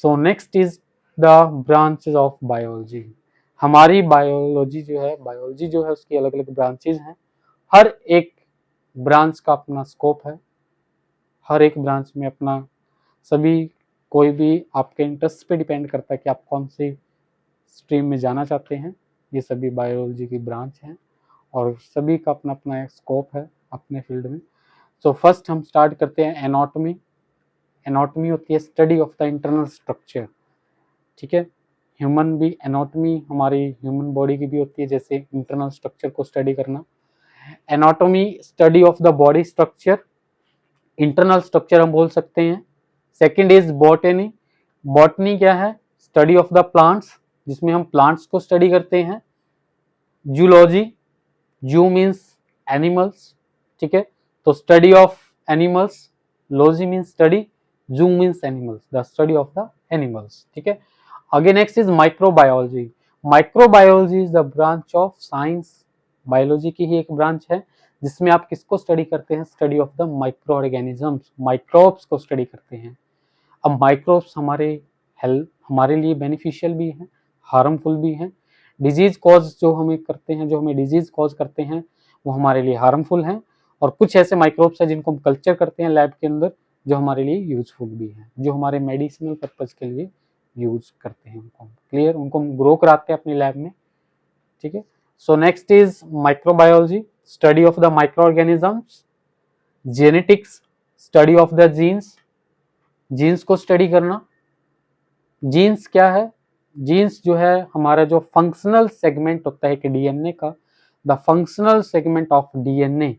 So next is the branches of biology. हमारी biology जो है उसकी अलग अलग ब्रांचेज हैं। हर एक ब्रांच का अपना स्कोप है, हर एक ब्रांच में अपना सभी, कोई भी आपके इंटरेस्ट पे डिपेंड करता है कि आप कौन सी स्ट्रीम में जाना चाहते हैं। ये सभी बायोलॉजी की ब्रांच हैं और सभी का अपना अपना एक स्कोप है अपने फील्ड में। सो फर्स्ट हम स्टार्ट करते हैं एनाटॉमी। एनाटॉमी होती है study of the internal structure, ठीक है। ह्यूमन भी एनाटॉमी हमारी ह्यूमन बॉडी की भी होती है, जैसे इंटरनल स्ट्रक्चर को स्टडी करना। Anatomy study of the body structure, internal structure हम बोल सकते हैं। Second is botany. बॉटनी क्या है? स्टडी ऑफ द प्लांट्स, जिसमें हम प्लांट्स को स्टडी करते हैं। जूलॉजी, जू मीन्स एनिमल्स, ठीक है, तो study of animals. Logy means study, zoo means animals, the study of the animals, ठीक है। आगे next is microbiology. Microbiology is the branch of science, biology की ही एक ब्रांच है जिसमें आप किसको स्टडी करते हैं? Study of the micro organisms, microbes को स्टडी करते हैं। अब माइक्रोब्स हमारे लिए बेनिफिशियल भी हैं, हार्मफुल भी हैं। डिजीज कॉज जो हमें डिजीज कॉज करते हैं वो हमारे लिए हार्मफुल हैं, और कुछ ऐसे माइक्रोब्स हैं जिनको हम कल्चर करते हैं लैब के अंदर जो हमारे लिए यूजफुल भी हैं, जो हमारे मेडिसिनल पर्पज के लिए यूज करते हैं। उनको क्लियर, उनको हम ग्रो कराते हैं अपनी लैब में, ठीक है। So next is microbiology, study of the micro organisms. Genetics, study of the genes, genes को स्टडी करना। जीन्स क्या है? जीन्स जो है हमारा जो फंक्शनल सेगमेंट होता है कि डीएनए का, the functional segment of DNA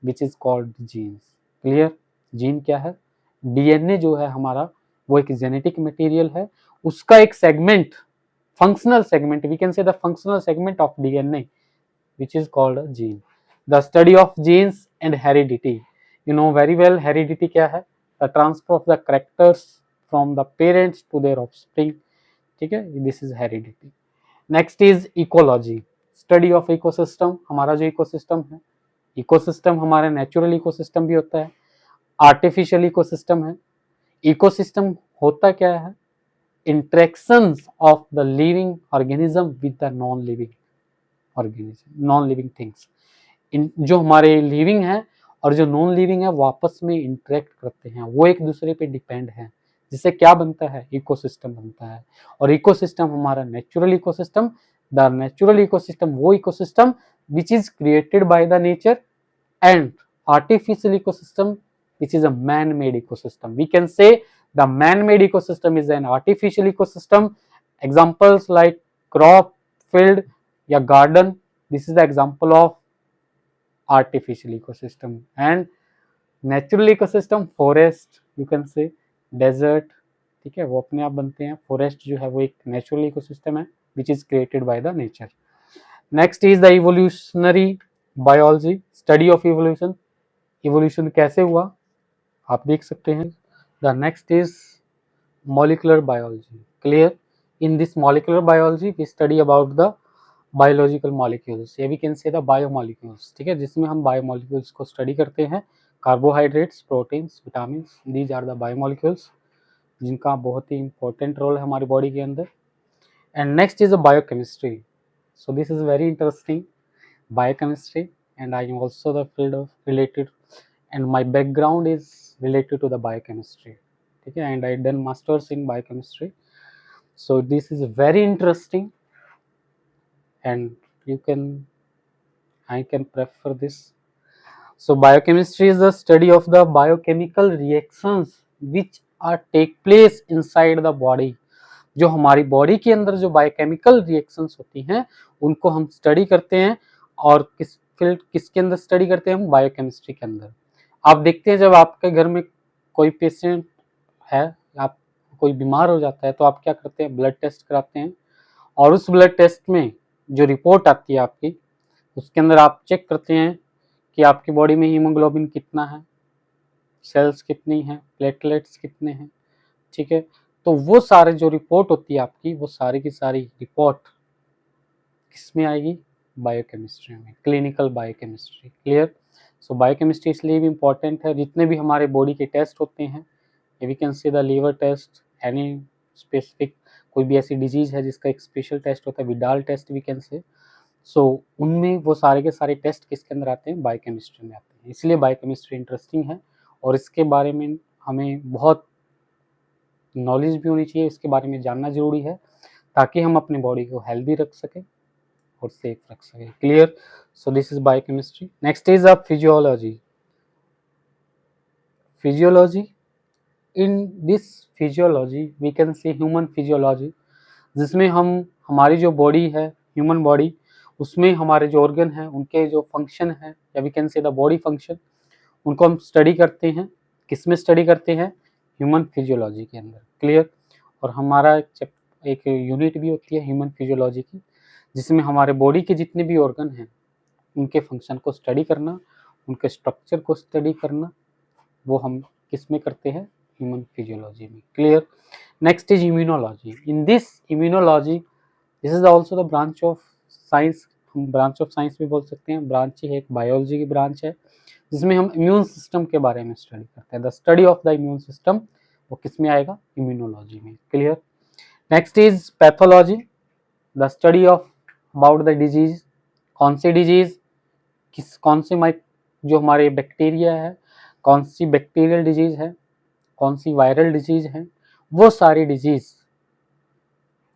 which is called jeans. Clear, gene क्या है? डीएनए जो है हमारा वो एक जेनेटिक मटेरियल है, उसका एक segment, functional segment, we can say the functional segment of DNA which is called a gene. The study of genes and heredity. You know very well heredity क्या है? The transfer of the characters from the parents to their offspring. ठीक है, this is heredity. Next is ecology. Study of ecosystem. हमारा जो ecosystem है, ecosystem हमारा natural ecosystem भी होता है, artificial ecosystem है। ecosystem होता क्या है? Interactions of the living organism with the non-living organism, non living things. जो हमारे लिविंग है और जो नॉन लिविंग है वो आपस में इंटरेक्ट करते हैं, वो एक दूसरे पे डिपेंड है, जिससे क्या बनता है? इकोसिस्टम बनता है। और इकोसिस्टम हमारा natural ecosystem, the natural ecosystem वो ecosystem which is created by the nature, and artificial ecosystem which is a man-made ecosystem. We can say the man-made ecosystem is an artificial ecosystem. Examples like crop, field या garden, this is the example of artificial ecosystem. And natural ecosystem, forest you can say, desert, ठीक है, वो अपने आप बनते हैं। forest जो है वो एक natural ecosystem है which is created by the nature. Next is the evolutionary biology, study of evolution. evolution कैसे हुआ आप देख सकते हैं। The next is molecular biology. Clear, in this molecular biology we study about the biological molecules, या we can say the biomolecules, ठीक है, जिसमें हम बायोमॉलिक्यूल्स को स्टडी करते हैं। Carbohydrates, proteins, vitamins, these are the biomolecules, जिनका बहुत ही इंपॉर्टेंट रोल है हमारी बॉडी के अंदर। And next is a biochemistry. So this is very interesting, biochemistry, and I am also the field of related, and my background is related to the biochemistry, ठीक है, and I done masters in biochemistry. So this is very interesting and I can prefer this. So biochemistry is the study of the biochemical reactions which are take place inside the body. जो हमारी body के अंदर जो biochemical reactions होती हैं उनको हम study करते हैं, और किसके अंदर स्टडी करते हैं हम? बायोकेमिस्ट्री के अंदर। आप देखते हैं जब आपके घर में कोई पेशेंट है, आप कोई बीमार हो जाता है तो आप क्या करते हैं? ब्लड टेस्ट कराते हैं, और उस ब्लड टेस्ट में जो रिपोर्ट आती है आपकी, उसके अंदर आप चेक करते हैं कि आपकी बॉडी में हीमोग्लोबिन कितना है, सेल्स कितनी हैं, प्लेटलेट्स कितने हैं, ठीक है। तो वो सारे जो रिपोर्ट होती है आपकी, वो सारी की सारी रिपोर्ट किस में आएगी? बायोकेमिस्ट्री में, क्लिनिकल बायोकेमिस्ट्री। क्लियर। सो बायोकेमिस्ट्री इसलिए भी इम्पोर्टेंट है, जितने भी हमारे बॉडी के टेस्ट होते हैं, we can see the liver test, any specific कोई भी ऐसी डिजीज है जिसका एक स्पेशल टेस्ट होता है, विडाल टेस्ट वी कैन से, सो उनमें वो सारे के सारे टेस्ट किसके अंदर आते हैं, बायोकेमिस्ट्री में आते हैं। इसलिए बायोकेमिस्ट्री इंटरेस्टिंग है और इसके बारे में हमें बहुत नॉलेज भी होनी चाहिए, इसके बारे में जानना जरूरी है ताकि हम अपनी बॉडी को हेल्दी रख सकें और सेफ रख सकें। Clear? So this is biochemistry. Next is a physiology. Physiology, in this physiology we can see human physiology, जिसमें हम हमारी जो बॉडी है, ह्यूमन बॉडी, उसमें हमारे जो ऑर्गन हैं उनके जो फंक्शन है, या we can say the body function, उनको हम स्टडी करते हैं। किस में स्टडी करते हैं? ह्यूमन फिजियोलॉजी के अंदर। क्लियर? और हमारा एक यूनिट भी होती है ह्यूमन फिजियोलॉजी की, जिसमें हमारे बॉडी के जितने भी ऑर्गन हैं उनके फंक्शन को स्टडी करना, उनके स्ट्रक्चर को स्टडी करना, वो हम किस में करते हैं? ह्यूमन फिजियोलॉजी में। Clear? Next is immunology. In this immunology, this is also the branch of science, हम ब्रांच ऑफ साइंस भी बोल सकते हैं, ब्रांच ही है, एक बायोलॉजी की ब्रांच है, जिसमें हम इम्यून सिस्टम के बारे में स्टडी करते हैं। The study of the immune system, वो किस में आएगा? इम्यूनोलॉजी में। Clear? Next is pathology, the study of about the disease. कौन सी डिजीज, कौन से जो हमारे बैक्टीरिया है, कौन सी बैक्टीरियल डिजीज है, कौन सी वायरल डिजीज है, वो सारी डिजीज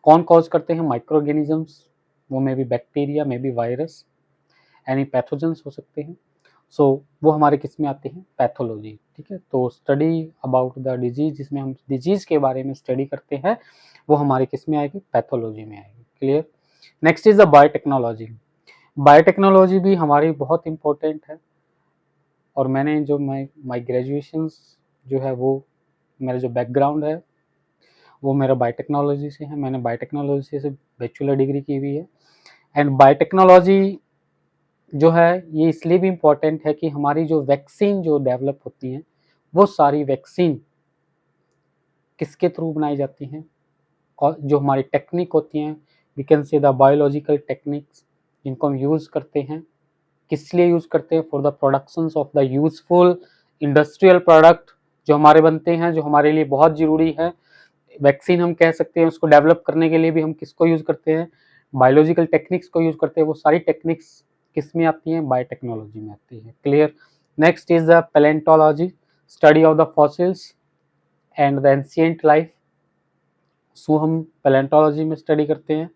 कौन कॉज करते हैं? माइक्रोऑर्गेनिजम्स, वो may be bacteria, may be virus, any pathogens हो सकते हैं। सो वो हमारे किस में आते हैं? पैथोलॉजी। ठीक है, तो स्टडी अबाउट द डिजीज, जिसमें हम डिजीज के बारे में स्टडी करते हैं, वो हमारे किस में आएगी? पैथोलॉजी में आएगी। Clear? Next is the biotechnology. Biotechnology भी हमारी बहुत इंपॉर्टेंट है, और मैंने जो माई ग्रेजुएशन जो है, वो मेरा जो बैकग्राउंड है वो मेरा बायोटेक्नोलॉजी से है। मैंने बायोटेक्नोलॉजी से बैचलर डिग्री की हुई है। एंड बायोटेक्नोलॉजी जो है ये इसलिए भी इम्पोर्टेंट है कि हमारी जो वैक्सीन जो डेवलप होती हैं, वो सारी वैक्सीन किसके थ्रू बनाई जाती हैं? और जो हमारी टेक्निक होती हैं, we can say the biological techniques, जिनको हम यूज़ करते हैं, किस लिए यूज़ करते हैं? For the productions of the useful industrial product जो हमारे बनते हैं, जो हमारे लिए बहुत ज़रूरी है। वैक्सीन हम कह सकते हैं, उसको डेवलप करने के लिए भी हम किसको यूज़ करते हैं? बायोलॉजिकल टेक्निक्स को यूज़ करते हैं। वो सारी टेक्निक्स किस में आती हैं? बायोटेक्नोलॉजी में आती है। Clear? Next is the palaeontology, study of the fossils and the ancient life, so हम पैलेंटोलॉजी में स्टडी करते हैं।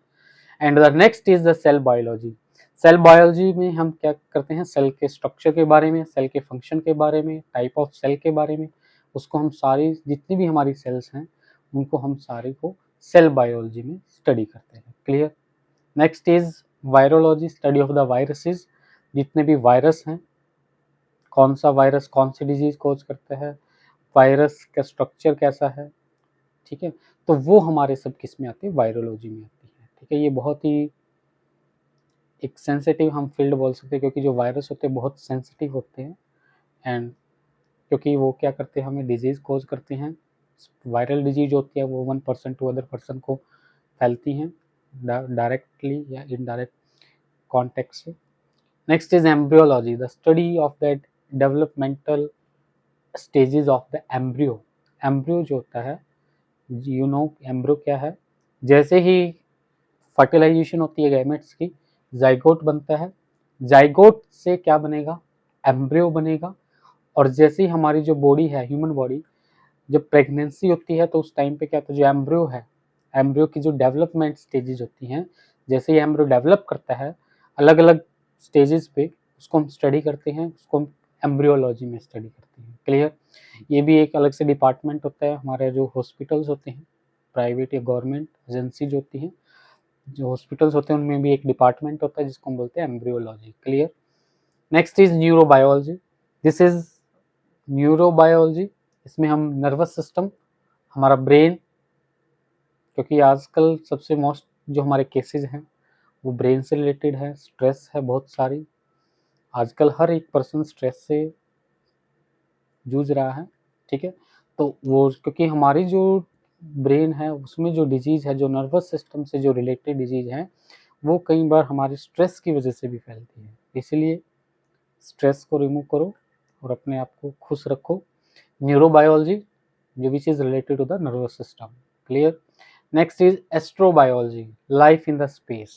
And the next is the cell biology. Cell biology में हम क्या करते हैं? सेल के स्ट्रक्चर के बारे में, सेल के फंक्शन के बारे में, टाइप ऑफ सेल के बारे में, उसको हम सारी जितनी भी हमारी सेल्स हैं उनको हम सारे को सेल बायोलॉजी में स्टडी करते हैं। Clear? Next is virology, study of the viruses, जितने भी वायरस हैं, कौन सा वायरस कौन सी डिजीज कॉज करता है, वायरस का स्ट्रक्चर कैसा है। ठीक है, तो वो हमारे सब किस में आते हैं? वायरोलॉजी में आती है। ठीक है, ये बहुत ही एक सेंसिटिव हम फील्ड बोल सकते हैं, क्योंकि जो वायरस होते हैं बहुत सेंसिटिव होते हैं, एंड क्योंकि वो क्या करते हैं? हमें डिजीज़ कॉज करते हैं। वायरल डिजीज होती है वो 1% टू अदर पर्सन को फैलती हैं, डायरेक्टली या इनडायरेक्ट कॉन्टेक्ट से। Next is embryology, the study of the developmental stages of the embryo. Embryo जो होता है, यू नो एम्ब्रियो क्या है? जैसे ही फर्टिलाइजेशन होती है गैमेट्स की, जाइगोट बनता है, जाइगोट से क्या बनेगा? एम्ब्रियो बनेगा। और जैसे ही हमारी जो बॉडी है, ह्यूमन बॉडी, जब प्रेगनेंसी होती है तो उस टाइम पे क्या होता है? जो एम्ब्रियो है, एम्ब्रियो की जो डेवलपमेंट स्टेजेस होती हैं, जैसे ही एम्ब्रियो डेवलप करता है अलग अलग स्टेजेस पे, उसको हम स्टडी करते हैं, उसको हम एम्ब्रियोलॉजी में स्टडी करते हैं। क्लियर? ये भी एक अलग से डिपार्टमेंट होता है। हमारे जो हॉस्पिटल्स होते हैं, प्राइवेट या गवर्नमेंट एजेंसी जो होती हैं, जो हॉस्पिटल्स होते हैं, उनमें भी एक डिपार्टमेंट होता है जिसको हम बोलते हैं embryology. Clear? Next is neurobiology, this is neurobiology, इसमें हम नर्वस सिस्टम, हमारा ब्रेन, क्योंकि आजकल सबसे मोस्ट जो हमारे केसेस हैं वो ब्रेन से रिलेटेड है, स्ट्रेस है बहुत सारी, आजकल हर एक पर्सन स्ट्रेस से जूझ रहा है। ठीक है, तो वो क्योंकि हमारी जो ब्रेन है उसमें जो डिजीज़ है, जो नर्वस सिस्टम से जो रिलेटेड डिजीज़ हैं, वो कई बार हमारे स्ट्रेस की वजह से भी फैलती है। इसलिए स्ट्रेस को रिमूव करो और अपने आप को खुश रखो। न्यूरोबायोलॉजी, जो which is related to the nervous system. Clear? Next is astrobiology, life in the space.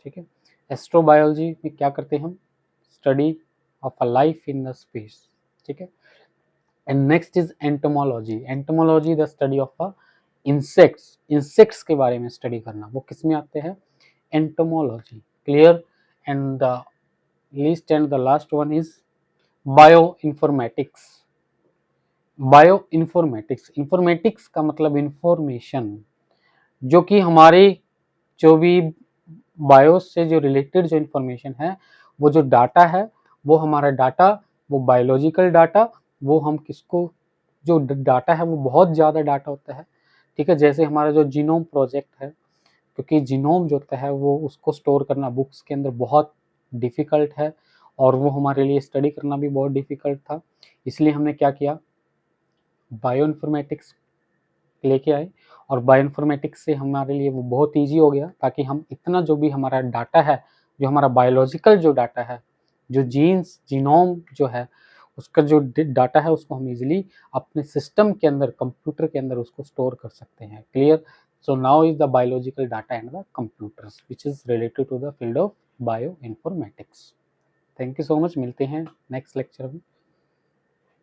ठीक है, एस्ट्रोबायोलॉजी में क्या करते हैं हम, study of a life in the space. ठीक है, and next is entomology, entomology the study of a insects, insects के बारे में स्टडी करना, वो किस में आते हैं, entomology. Clear. And the least and the last one is bio informatics. Bio informatics, informatics का मतलब इंफॉर्मेशन, जो कि हमारे जो भी बायो से जो रिलेटेड जो इंफॉर्मेशन है, वो जो डाटा है, वो हमारा डाटा, वो बायोलॉजिकल डाटा, वो हम किसको, जो डाटा है वो बहुत ज़्यादा डाटा होता है। ठीक है, जैसे हमारा जो जीनोम प्रोजेक्ट है, क्योंकि जीनोम जो होता है वो उसको स्टोर करना बुक्स के अंदर बहुत डिफ़िकल्ट है, और वो हमारे लिए स्टडी करना भी बहुत डिफ़िकल्ट था। इसलिए हमने क्या किया, बायो इन्फॉर्मेटिक्स लेके आए, और बायोइन्फॉर्मेटिक्स से हमारे लिए वो बहुत ईजी हो गया, ताकि हम इतना जो भी हमारा डाटा है, जो हमारा बायोलॉजिकल जो डाटा है, जो जीन्स जीनोम जो है, उसका जो डाटा है उसको हम इजीली अपने सिस्टम के अंदर, कंप्यूटर के अंदर उसको स्टोर कर सकते हैं। Clear. So now is the biological data and the computers which is related to the field of bio informatics. Thank you so much, मिलते हैं नेक्स्ट लेक्चर में।